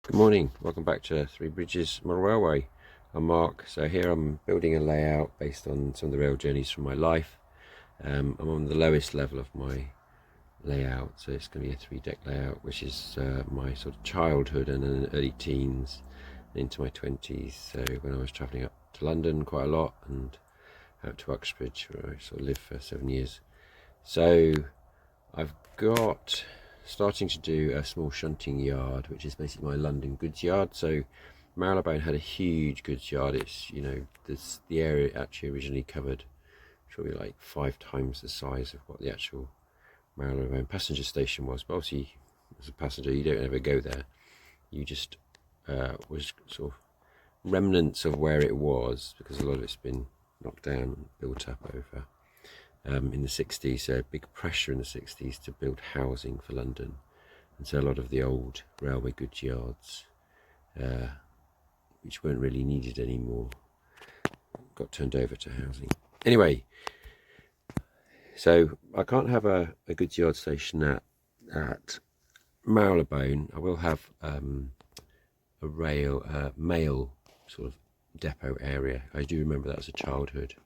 Good morning, welcome back to Three Bridges Model Railway. I'm Mark. So here I'm building a layout based on some of the rail journeys from my life. I'm on the lowest level of my layout, so it's going to be a 3-deck layout, which is my sort of childhood and then early teens into my 20s. So when I was travelling up to London quite a lot and out to Uxbridge, where I sort of lived for 7 years. So I've got starting to do a small shunting yard, which is basically my London goods yard. So Marabone had a huge goods yard. It's, the area it actually originally covered probably like 5 times the size of what the actual Marabone passenger station was. But obviously, as a passenger, you don't ever go there. You just was sort of remnants of where it was, because a lot of it's been knocked down and built up over in the 60s. So big pressure in the 60s to build housing for London, and so a lot of the old railway goods yards, which weren't really needed anymore, got turned over to housing. Anyway, so I can't have a goods yard station at Marylebone. I will have a mail sort of depot area. I do remember that as a childhood.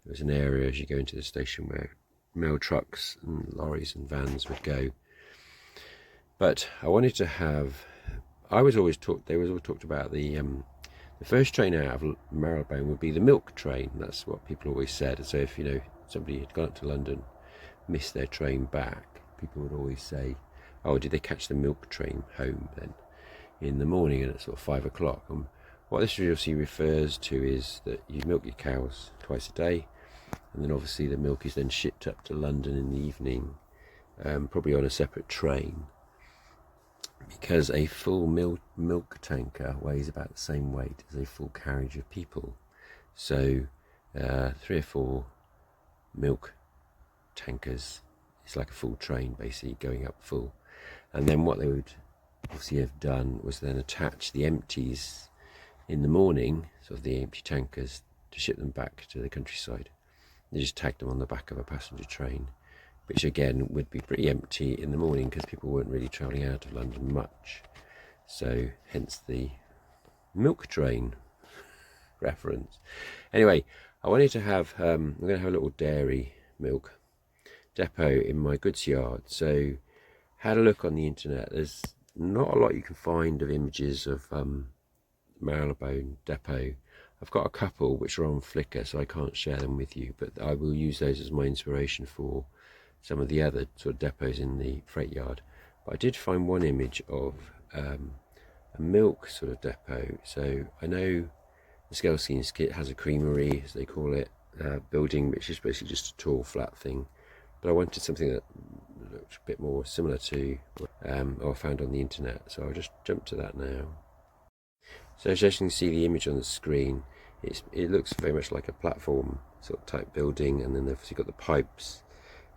There was an area as you go into the station where mail trucks and lorries and vans would go. But I wanted to have. I was always talked. They was always talked about the first train out of Marylebone would be the milk train. That's what people always said. So if somebody had gone up to London, missed their train back, people would always say, "Oh, did they catch the milk train home then in the morning and at sort of 5 o'clock?" And what this obviously refers to is that you milk your cows twice a day, and then obviously the milk is then shipped up to London in the evening, probably on a separate train, because a full milk tanker weighs about the same weight as a full carriage of people. So 3 or 4 milk tankers is like a full train basically going up full. And then what they would obviously have done was then attach the empties in the morning, sort of the empty tankers, to ship them back to the countryside. They just tagged them on the back of a passenger train, which again would be pretty empty in the morning because people weren't really travelling out of London much. So hence the milk train reference. Anyway, I wanted to have, I'm going to have a little dairy milk depot in my goods yard. So had a look on the internet. There's not a lot you can find of images of Marylebone depot. I've got a couple which are on Flickr, so I can't share them with you, but I will use those as my inspiration for some of the other sort of depots in the freight yard. But I did find one image of a milk sort of depot. So I know the Scale kit has a creamery, as they call it, building, which is basically just a tall flat thing. But I wanted something that looked a bit more similar to what I found on the internet. So I'll just jump to that now. So as you can see the image on the screen, it looks very much like a platform sort of type building, and then they've obviously got the pipes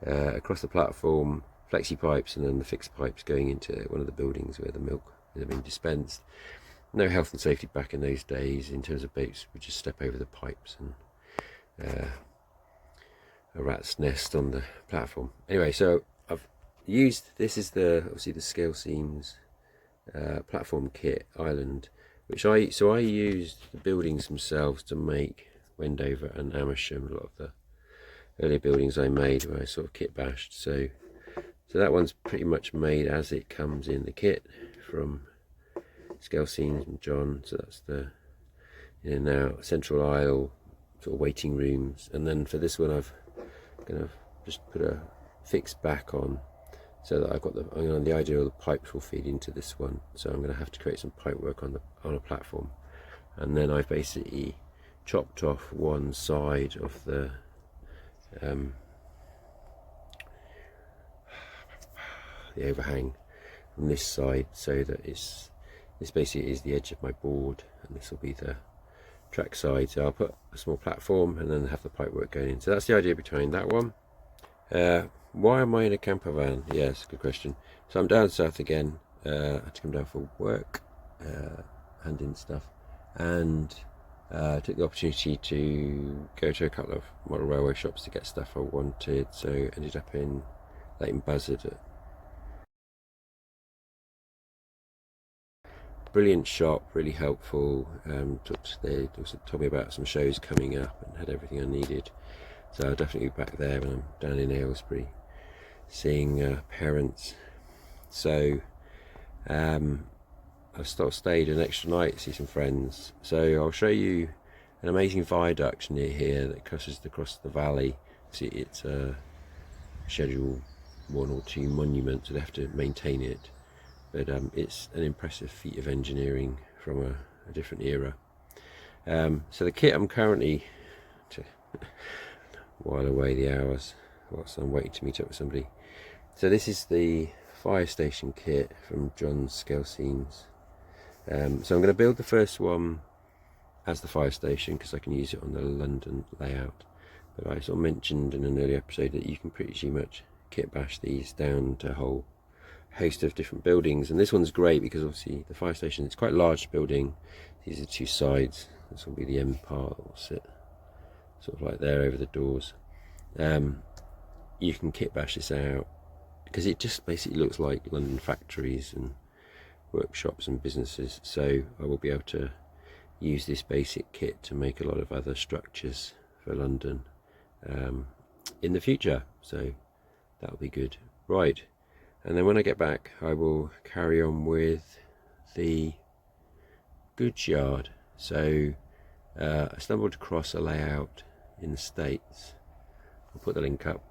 across the platform, flexi pipes, and then the fixed pipes going into one of the buildings where the milk is being dispensed. No health and safety back in those days in terms of boats. We just step over the pipes and a rat's nest on the platform. Anyway, so I've used, this is obviously the Scale Seams platform kit island, which I used the buildings themselves to make Wendover and Amersham, a lot of the earlier buildings I made where I sort of kit bashed. So that one's pretty much made as it comes in the kit from Scale Seams and John. So that's the now central aisle sort of waiting rooms, and then for this one I've gonna just put a fixed back on, so that I've got the idea of the pipes will feed into this one. So I'm going to have to create some pipe work on a platform, and then I've basically chopped off one side of the overhang from this side, so that this basically is the edge of my board, and this will be the track side. So I'll put a small platform and then have the pipe work going in. So that's the idea behind that one. Why am I in a camper van? Yes, good question. So I'm down south again. I had to come down for work, hand in stuff, and took the opportunity to go to a couple of model railway shops to get stuff I wanted. So ended up in Leighton Buzzard brilliant shop, really helpful. They also told me about some shows coming up and had everything I needed. So I'll definitely be back there when I'm down in Aylesbury seeing parents. So I've stayed an extra night to see some friends. So I'll show you an amazing viaduct near here that crosses across the valley. See, it's a Schedule 1 or 2 monument, so they have to maintain it. But it's an impressive feat of engineering from a different era. So the kit I'm currently while away the hours whilst I'm waiting to meet up with somebody. So this is the fire station kit from John Skelseen's. So I'm going to build the first one as the fire station because I can use it on the London layout. But I sort of mentioned in an earlier episode that you can pretty much kit bash these down to a whole host of different buildings, and this one's great because obviously the fire station, it's quite a large building. These are 2 sides. This will be the end part that will sit sort of like there over the doors. You can kit bash this out because it just basically looks like London factories and workshops and businesses, so I will be able to use this basic kit to make a lot of other structures for London in the future, so that'll be good. Right, and then when I get back I will carry on with the goods yard. So I stumbled across a layout in the States. I'll put the link up,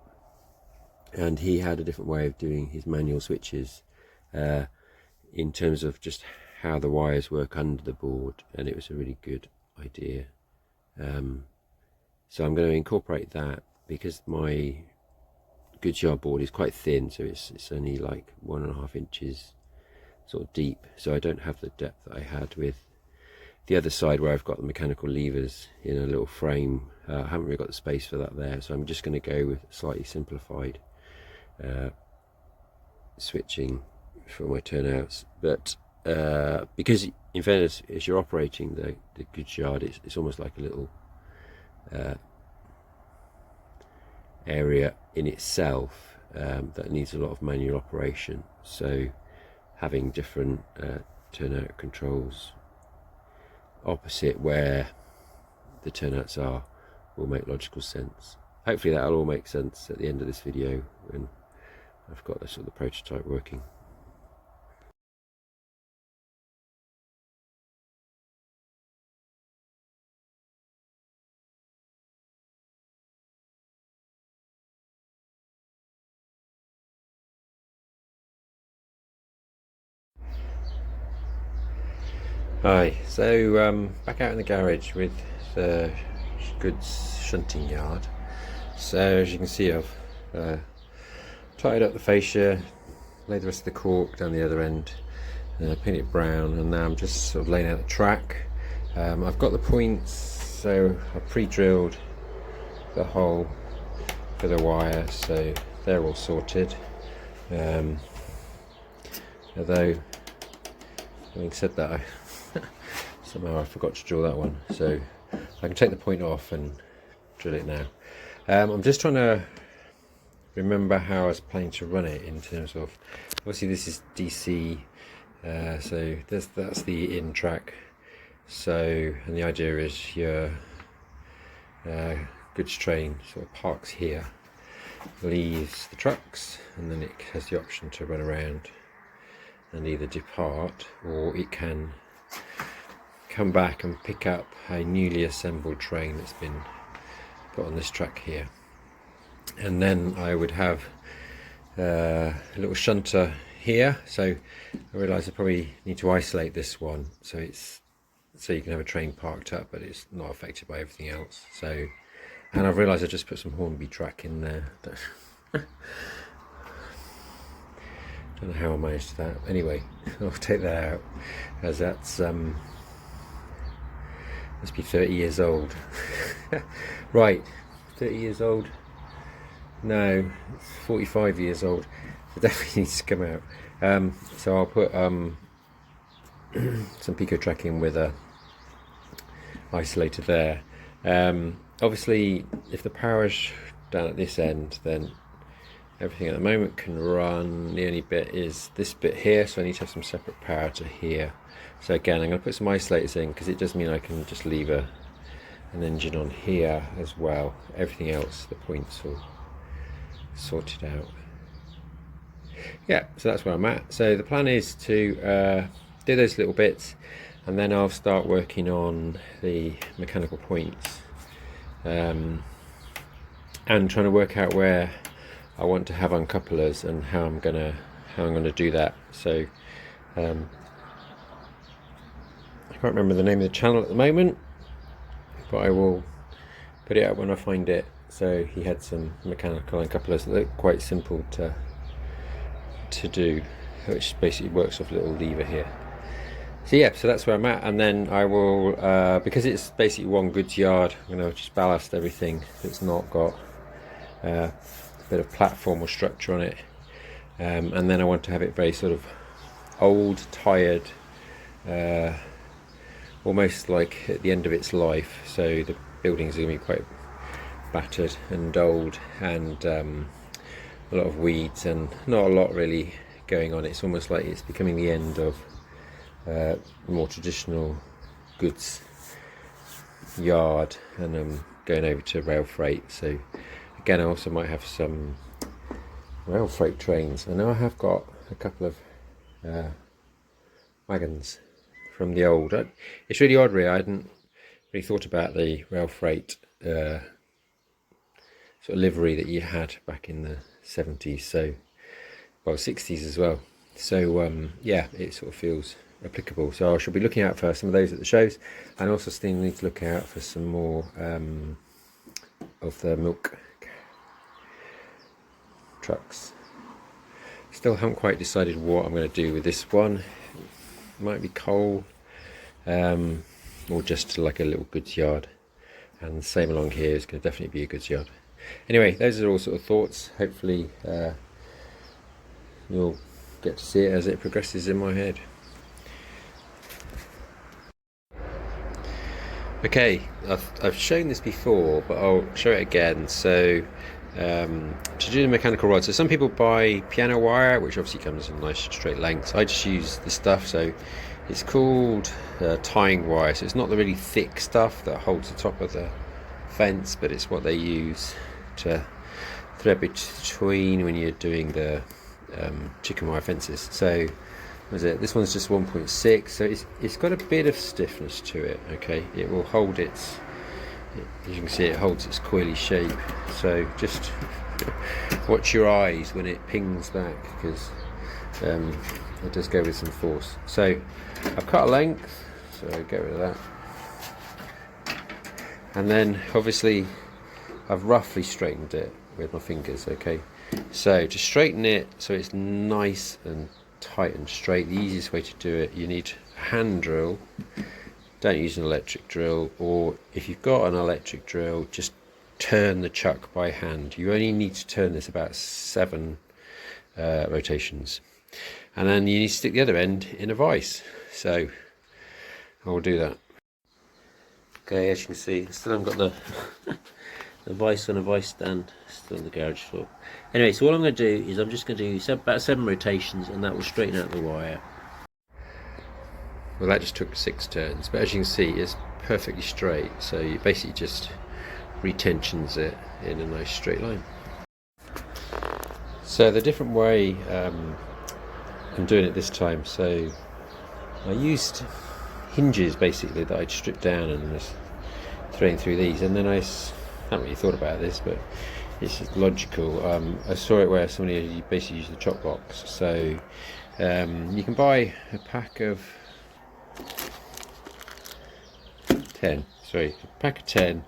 and he had a different way of doing his manual switches in terms of just how the wires work under the board, and it was a really good idea. So I'm going to incorporate that because my goods yard board is quite thin, so it's only like 1.5 inches sort of deep, so I don't have the depth that I had with the other side where I've got the mechanical levers in a little frame. I haven't really got the space for that there, so I'm just going to go with slightly simplified switching for my turnouts. But because in fairness, as you're operating the goods yard, it's almost like a little area in itself that needs a lot of manual operation, so having different turnout controls opposite where the turnouts are will make logical sense. Hopefully that'll all make sense at the end of this video when I've got the sort of the prototype working. Hi, so back out in the garage with the goods shunting yard. So as you can see, I've tied up the fascia, laid the rest of the cork down the other end, painted it brown, and now I'm just sort of laying out the track. I've got the points, so I've pre-drilled the hole for the wire, so they're all sorted. Although, having said that, somehow I forgot to drill that one, so I can take the point off and drill it now. I'm just trying to remember how I was planning to run it in terms of, obviously this is DC, so that's the in track. So, and the idea is your goods train sort of parks here, leaves the trucks, and then it has the option to run around and either depart, or it can come back and pick up a newly assembled train that's been put on this track here. And then I would have a little shunter here, so I realise I probably need to isolate this one so you can have a train parked up but it's not affected by everything else. So, and I've realised I just put some Hornby track in there. Don't know how I managed that. Anyway, I'll take that out, as that's must be 30 years old. Right, 30 years old. No, it's 45 years old. It definitely needs to come out. So I'll put some pico tracking with a isolator there. Obviously, if the power's down at this end, then Everything at the moment can run. The only bit is this bit here, so I need to have some separate power to here. So again, I'm going to put some isolators in because it does mean I can just leave an engine on here as well. Everything else, the points all sorted out. Yeah, so that's where I'm at. So the plan is to do those little bits, and then I'll start working on the mechanical points, and trying to work out where I want to have uncouplers and how I'm gonna do that. So I can't remember the name of the channel at the moment, but I will put it up when I find it. So he had some mechanical uncouplers that look quite simple to do, which basically works off a little lever here. So yeah, so that's where I'm at, and then I will, because it's basically one goods yard, I'm going to just ballast everything that's not got a bit of platform or structure on it, and then I want to have it very sort of old, tired, almost like at the end of its life. So the buildings are going to be quite battered and old, and a lot of weeds and not a lot really going on. It's almost like it's becoming the end of more traditional goods yard, and I'm going over to rail freight. So again, I also might have some rail freight trains. I know I have got a couple of wagons from the old. It's really odd, really. I hadn't really thought about the rail freight sort of livery that you had back in the 70s, so well 60s as well. So yeah, it sort of feels applicable. So I shall be looking out for some of those at the shows, and also still need to look out for some more of the milk trucks. Still haven't quite decided what I'm going to do with this one. It might be coal, or just like a little goods yard, and the same along here is going to definitely be a goods yard. Anyway, those are all sort of thoughts. Hopefully you'll get to see it as it progresses in my head. Okay, I've shown this before, but I'll show it again. So to do the mechanical rod, so some people buy piano wire, which obviously comes in nice straight lengths. I just use this stuff, so it's called tying wire. So it's not the really thick stuff that holds the top of the fence, but it's what they use to thread between when you're doing the chicken wire fences. So was it? This one's just 1.6, so it's got a bit of stiffness to it. Okay, it will hold its, as you can see, it holds its coily shape. So just watch your eyes when it pings back, because it does go with some force. So I've cut a length, so get rid of that, and then obviously I've roughly straightened it with my fingers. Okay, so to straighten it so it's nice and tight and straight, the easiest way to do it, you need a hand drill. Don't use an electric drill, or if you've got an electric drill, just turn the chuck by hand. You only need to turn this about 7 rotations, and then you need to stick the other end in a vise. So I will do that. Okay, as you can see, still haven't got the the vise on a vise stand, still on the garage floor. Anyway, so what I'm going to do is I'm just going to do about 7 rotations, and that will straighten out the wire. Well, that just took 6 turns, but as you can see, it's perfectly straight. So you basically just retensions it in a nice straight line. So the different way I'm doing it this time, so I used hinges basically that I'd stripped down and was threading through these, and then I haven't really thought about this, but it's just logical. I saw it where somebody basically used the chop box. So you can buy a pack of 10. Sorry, a pack of 10.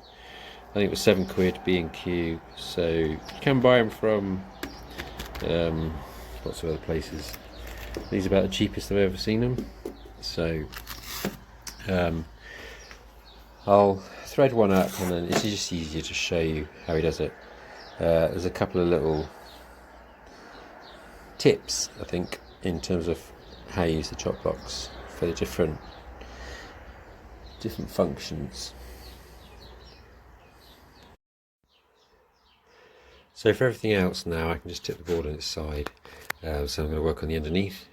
I think it was £7 B&Q. So you can buy them from lots of other places. These are about the cheapest I've ever seen them. So I'll thread one up, and then it's just easier to show you how he does it. There's a couple of little tips, I think, in terms of how you use the chop box for the different functions. So for everything else now, I can just tip the board on its side. So I'm going to work on the underneath.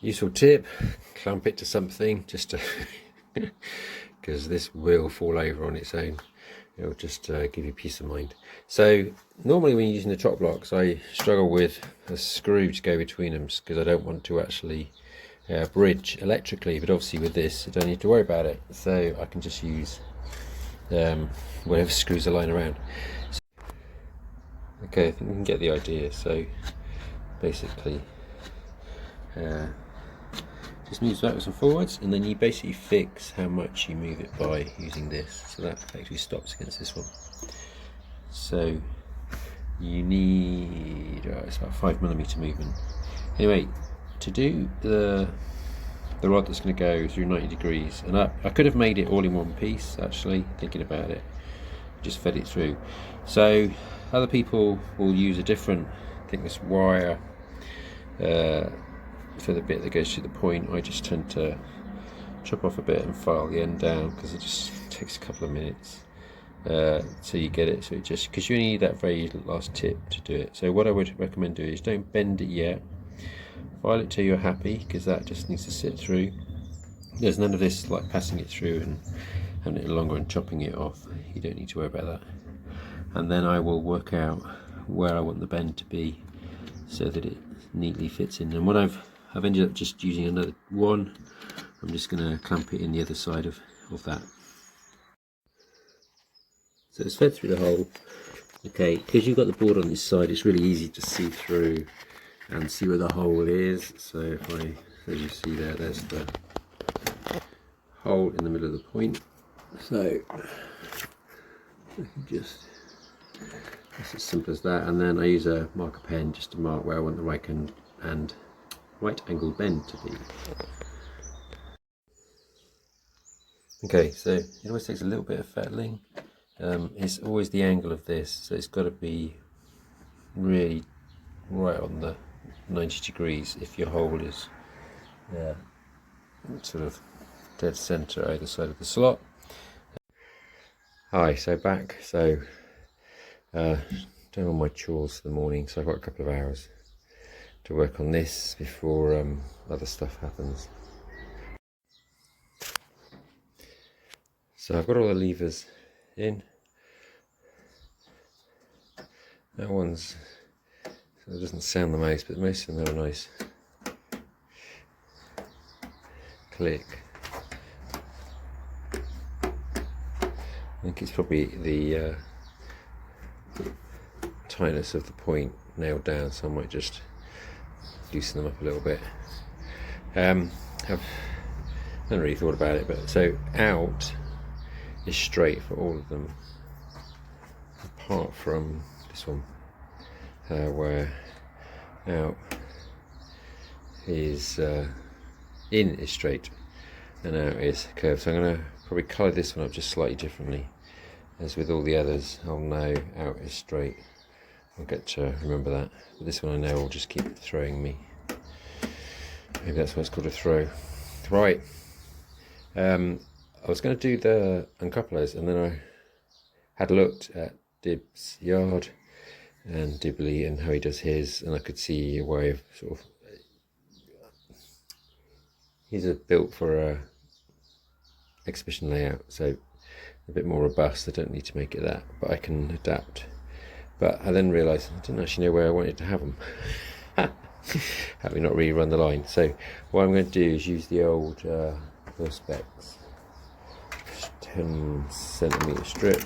Useful tip, clamp it to something, just to because this will fall over on its own. It'll just give you peace of mind. So normally when you're using the chop blocks, I struggle with a screw to go between them because I don't want to actually bridge electrically, but obviously with this I don't need to worry about it, so I can just use whatever screws are lying around. So, okay, I think we can get the idea. So basically just moves backwards and forwards, and then you basically fix how much you move it by using this, so that actually stops against this one. So you need it's about 5mm movement. Anyway, to do the rod that's going to go through 90 degrees, and I could have made it all in one piece actually, thinking about it, just fed it through. So other people will use a different thickness wire for the bit that goes to the point. I just tend to chop off a bit and file the end down because it just takes a couple of minutes till you get it. So it just, because you only need that very last tip to do it. So what I would recommend doing is don't bend it yet, file it till you're happy, because that just needs to sit through. There's none of this like passing it through and having it longer and chopping it off. You don't need to worry about that. And then I will work out where I want the bend to be so that it neatly fits in. And what I've ended up just using another one. I'm just going to clamp it in the other side of that. So it's fed through the hole. Okay, because you've got the board on this side, it's really easy to see through and see where the hole is. So if as you see there, there's the hole in the middle of the point. So I can just, it's as simple as that. And then I use a marker pen just to mark where I want the right angle bend to be. Okay, so it always takes a little bit of fettling. It's always the angle of this, so it's got to be really right on the 90 degrees if your hole is sort of dead center either side of the slot. Hi, so back. So done all my chores for the morning, so I've got a couple of hours to work on this before other stuff happens. So I've got all the levers in. That one's, so it doesn't sound the most, but most of them are nice. Click. I think it's probably the tightness of the point nailed down, so I might just loosen them up a little bit. I've not really thought about it, but so out is straight for all of them, apart from this one, where out is in is straight and out is curved. So I'm going to probably colour this one up just slightly differently. As with all the others, I'll know out is straight. I'll get to remember that. But this one I know will just keep throwing me. Maybe that's why it's called a throw. Right. I was going to do the uncouplers, and then I had looked at Dib's yard and Dibley and how he does his, and I could see a way of sort of, he's built for a exhibition layout, so a bit more robust. I don't need to make it that, but I can adapt. But I then realised I didn't actually know where I wanted to have them. Having not really run the line. So what I'm going to do is use the old Perspex 10cm strip,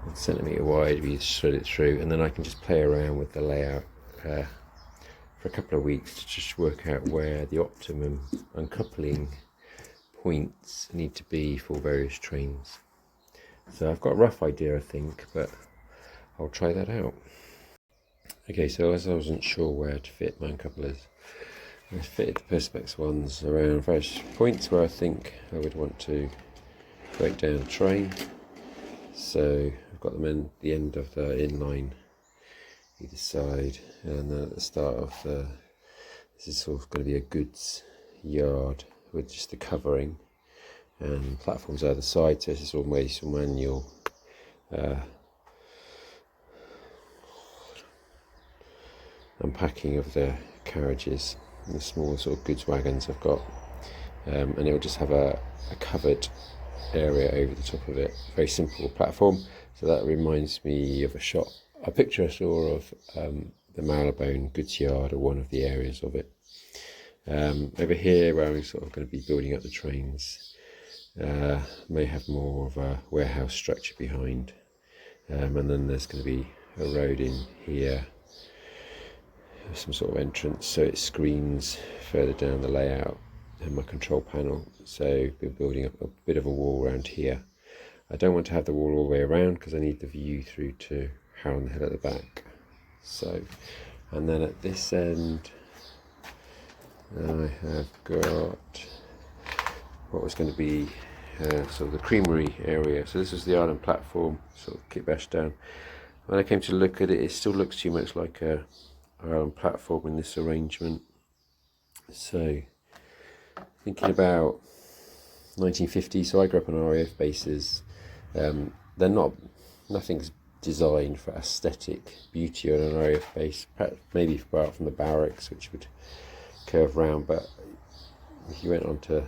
1cm wide. We thread it through, and then I can just play around with the layout for a couple of weeks to just work out where the optimum uncoupling points need to be for various trains. So I've got a rough idea, I think, but I'll try that out. Okay, so as I wasn't sure where to fit my uncouplers, I fitted the Perspex ones around various points where I think I would want to break down a train. So I've got them in the end of the inline either side, and then at the start of this is sort of going to be a goods yard with just the covering and platforms either side, so this is always manual unpacking of the carriages and the small sort of goods wagons I've got, and it will just have a covered area over the top of it, very simple platform. So that reminds me of a picture I saw of the Marabone goods yard, or one of the areas of it. Over here, where I'm sort of going to be building up the trains, may have more of a warehouse structure behind, and then there's going to be a road in here, some sort of entrance, so it screens further down the layout and my control panel. So we're building up a bit of a wall around here. I don't want to have the wall all the way around because I need the view through to Harrow on the Hill at the back. So, and then at this end I have got what was going to be sort of the creamery area. So this is the island platform, sort of kitbash down. When I came to look at it, it still looks too much like a island platform in this arrangement. So thinking about 1950, so I grew up on RAF bases. They're nothing's designed for aesthetic beauty on an RAF base, maybe apart from the barracks, which would curve round, but if you went onto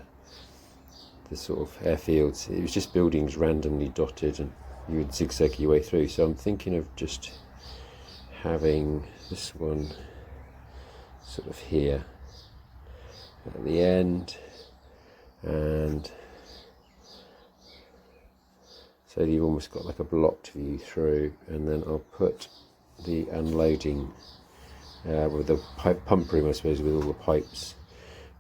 the sort of airfields, it was just buildings randomly dotted and you would zigzag your way through. So I'm thinking of just having this one sort of here at the end, and so you've almost got like a blocked view through, and then I'll put the unloading with the pump room, I suppose, with all the pipes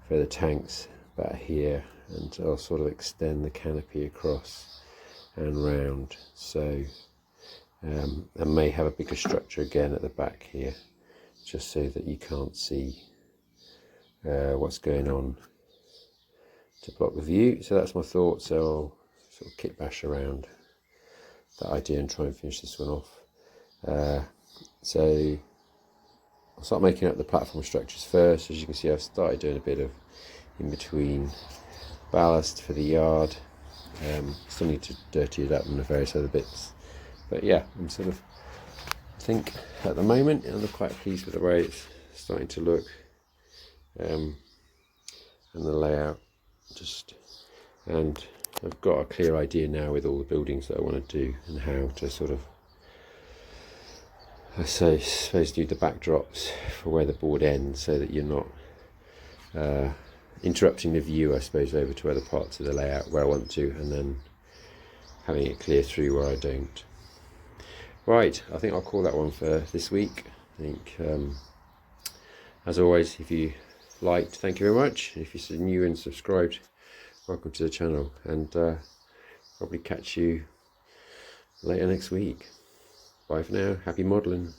for the tanks about here, and I'll sort of extend the canopy across and round. So I may have a bigger structure again at the back here, just so that you can't see what's going on to block the view. So that's my thought. So I'll sort of kit bash around that idea and try and finish this one off. So I'll start making up the platform structures first. As you can see, I've started doing a bit of in between ballast for the yard. Still need to dirty it up and the various other bits, but yeah, I'm sort of, I think at the moment I'm quite pleased with the way it's starting to look, and the layout, and I've got a clear idea now with all the buildings that I want to do and how to sort of, I suppose, do the backdrops for where the board ends, so that you're not interrupting the view, I suppose, over to other parts of the layout where I want to, and then having it clear through where I don't. Right, I think I'll call that one for this week. I think, as always, if you liked, thank you very much. If you're new and subscribed, welcome to the channel, and probably catch you later next week. Bye for now, happy modelling.